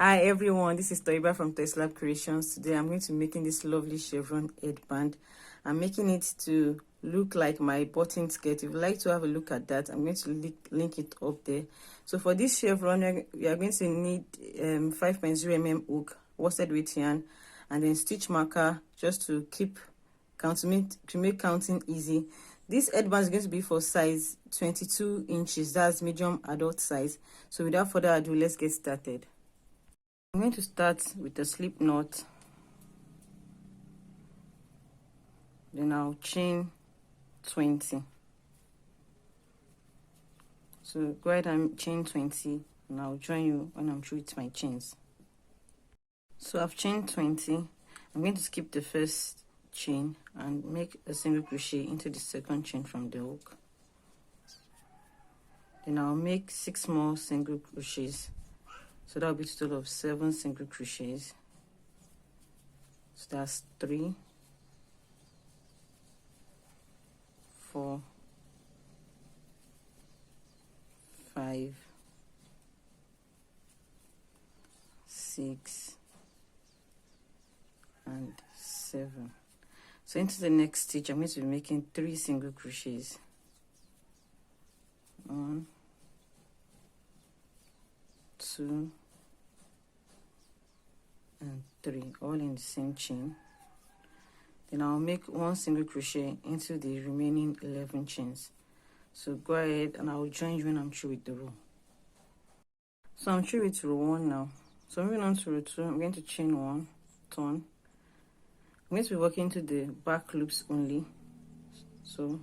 Hi everyone, this is Toiba from Tesla Creations. Today I'm going to be making this lovely chevron headband. I'm making it to look like my button skirt. If you'd like to have a look at that, I'm going to link it up there. So for this chevron, we are going to need 5.0 mm hook, worsted weight yarn, and then stitch marker just to keep counting, to make counting easy. This headband is going to be for size 22 inches. That's medium adult size. So without further ado, let's get started. I'm going to start with a slip knot, then I'll chain 20. So go ahead and chain 20, and I'll join you when I'm through with my chains. So I've chained 20. I'm going to skip the first chain and make a single crochet into the second chain from the hook. Then I'll make 6 more single crochets. So that'll be a total of 7 single crochets. So that's 3, 4, 5, 6, and 7. So into the next stitch, I'm going to be making 3 single crochets. 1, 2, and 3, all in the same chain. Then I'll make 1 single crochet into the remaining 11 chains. So go ahead and I'll join you when I'm through with the row. So I'm through with row 1 now. So moving on to row 2, I'm going to chain 1, turn. I'm going to be working to the back loops only. So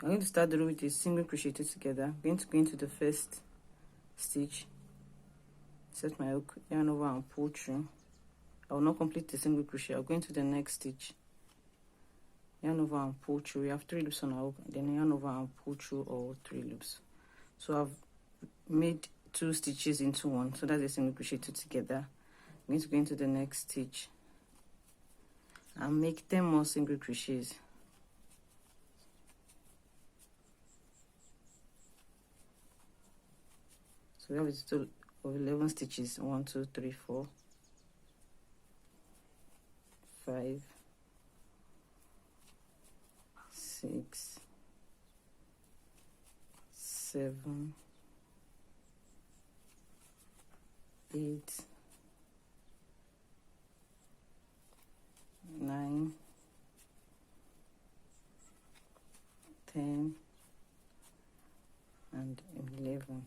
I'm going to start the row with a single crochet 2 together. I'm going to go into the first stitch, set my hook, yarn over and pull through. I will not complete the single crochet. I'll go into the next stitch, yarn over and pull through. We have 3 loops on our hook, then yarn over and pull through all 3 loops. So I've made 2 stitches into one, so that's a single crochet 2 together. I'm going to go into the next stitch and make 10 more single crochets. So we have a total of 11 stitches. 1, 2, 3, 4, 5, 6, 7, 8, 9, 10, and 11.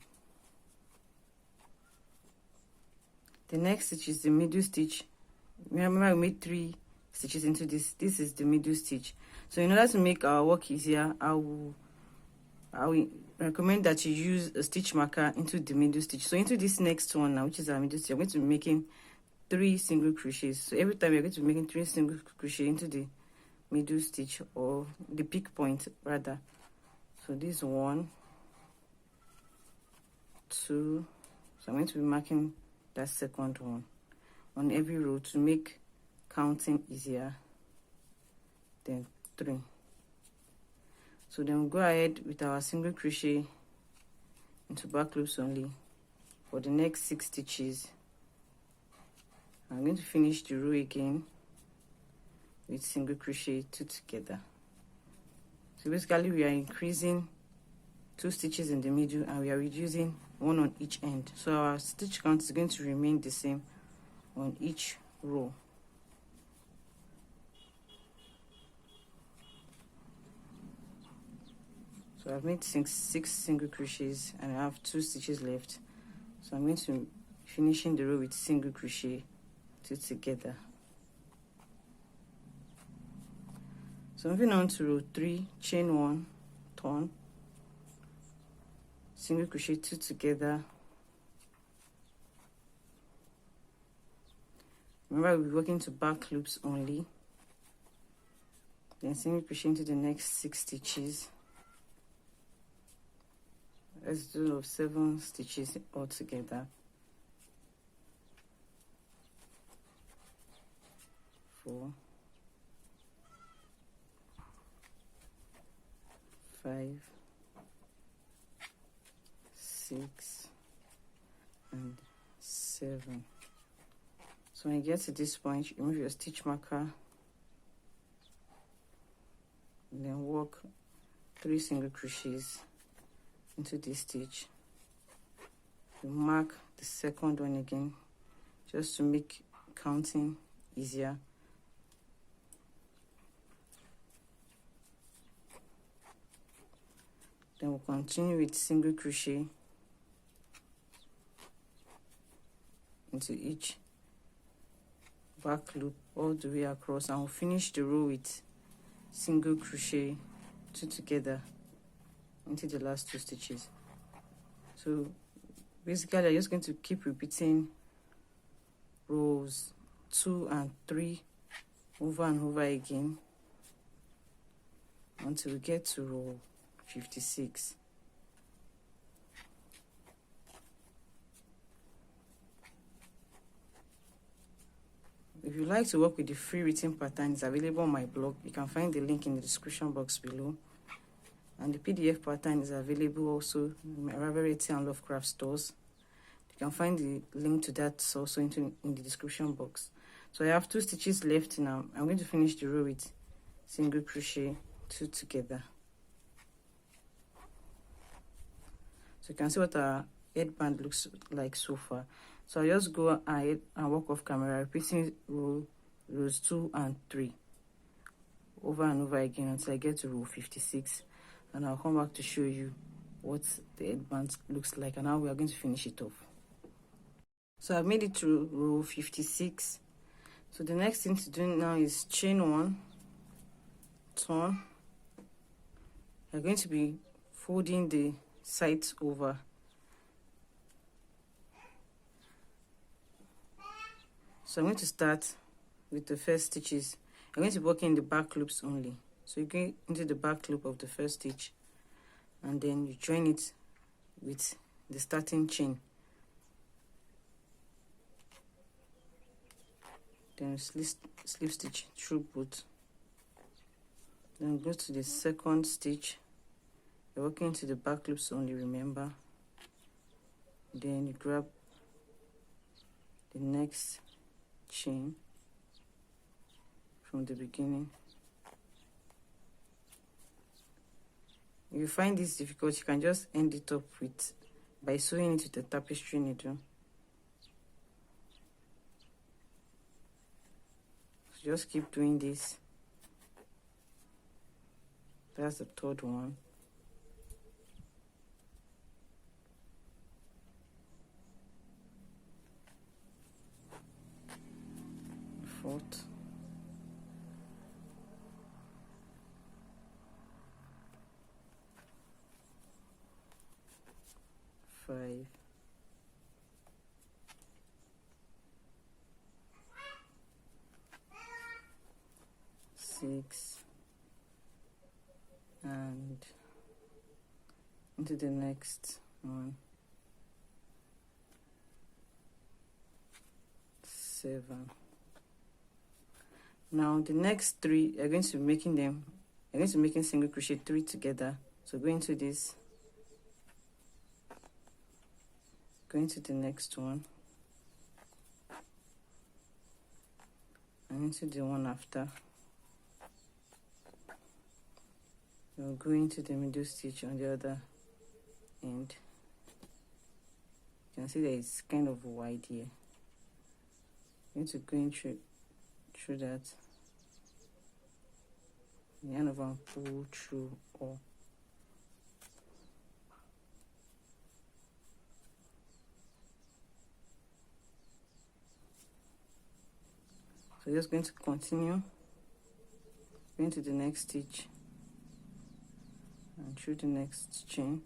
The next stitch is the middle stitch. Remember, I made 3 stitches into this. This is the middle stitch. So in order to make our work easier, I will recommend that you use a stitch marker into the middle stitch. So into this next one now, which is our middle stitch, I'm going to be making 3 single crochets. So every time you're going to be making 3 single crochet into the middle stitch, or the peak point rather. So this 1, 2. So I'm going to be marking that second one on every row to make counting easier. Then 3. So then we'll go ahead with our single crochet into back loops only for the next 6 stitches. I'm going to finish the row again with single crochet 2 together. So basically we are increasing 2 stitches in the middle and we are reducing 1 on each end. So our stitch count is going to remain the same on each row. So I've made 6 single crochets and I have 2 stitches left. So I'm going to be finishing the row with single crochet 2 together. So moving on to row 3, chain 1, turn, single crochet 2 together. Remember, we're working to back loops only. Then single crochet into the next 6 stitches. Let's do 7 stitches all together. 4, 5, 6, and 7. So when you get to this point, you remove your stitch marker and then work 3 single crochets into this stitch. You mark the second one again just to make counting easier. Then we'll continue with single crochet into each back loop all the way across, and we'll finish the row with single crochet 2 together into the last 2 stitches. So basically I'm just going to keep repeating rows 2 and 3 over and over again until we get to row 56. If you like to work with the free written pattern, it's available on my blog. You can find the link in the description box below. And the PDF pattern is available also in my Ravelry and Lovecraft stores. You can find the link to that also in the description box. So I have 2 stitches left now. I'm going to finish the row with single crochet 2 together. So you can see what our headband looks like so far. So I just go ahead and work off camera, repeating rows 2 and 3 over and over again until I get to row 56, and I'll come back to show you what the headband looks like and how we are going to finish it off. So I've made it to row 56. So the next thing to do now is chain 1, turn. You're going to be folding the sides over. So I'm going to start with the first stitches. I'm going to work in the back loops only. So you go into the back loop of the first stitch and then you join it with the starting chain. Then slip stitch through both. Then go to the second stitch. You're working into the back loops only, remember. Then you grab the next chain from the beginning. If you find this difficult, you can just end it up by sewing it with a tapestry needle. So just keep doing this. That's the third one. Fourth. 5. 6. And into the next one. 7. Now the next 3 you're going to be making single crochet 3 together. So go into this, go into the next one, and into the one after. You'll go into the middle stitch on the other end. You can see that it's kind of wide here. I'm going to go in through that, yarn over and pull through all. So just going to continue, going to the next stitch and through the next chain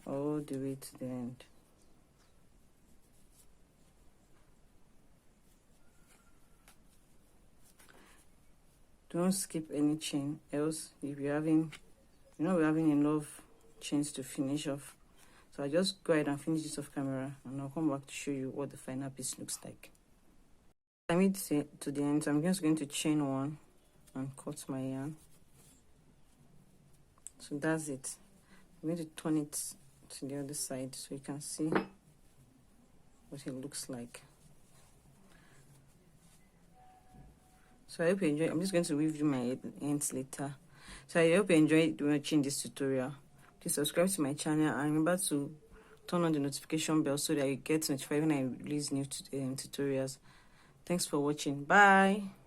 all the way to the end. Don't skip any chain, else if you're having, we're having enough chains to finish off. So I just go ahead and finish this off camera, and I'll come back to show you what the final piece looks like. I made it to the end, so I'm just going to chain 1 and cut my yarn. So that's it. I'm going to turn it to the other side so you can see what it looks like. So I hope you enjoy. I'm just going to review my ends later. So I hope you enjoyed watching this tutorial. Please subscribe to my channel and remember to turn on the notification bell so that you get notified when I release new tutorials. Thanks for watching. Bye.